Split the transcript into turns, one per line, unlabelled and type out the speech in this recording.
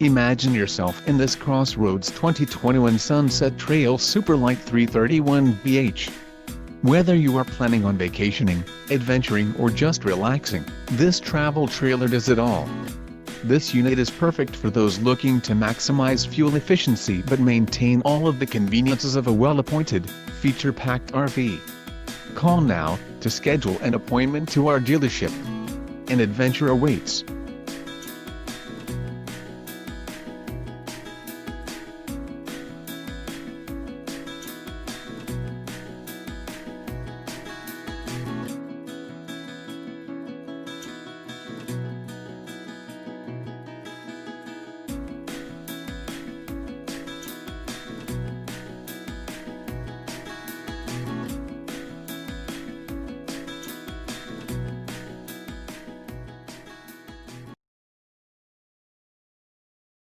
Imagine yourself in this CrossRoads 2021 Sunset Trail Super Lite 331BH. Whether you are planning on vacationing, adventuring or just relaxing, this travel trailer does it all. This unit is perfect for those looking to maximize fuel efficiency but maintain all of the conveniences of a well-appointed, feature-packed RV. Call now to schedule an appointment to our dealership. An adventure awaits.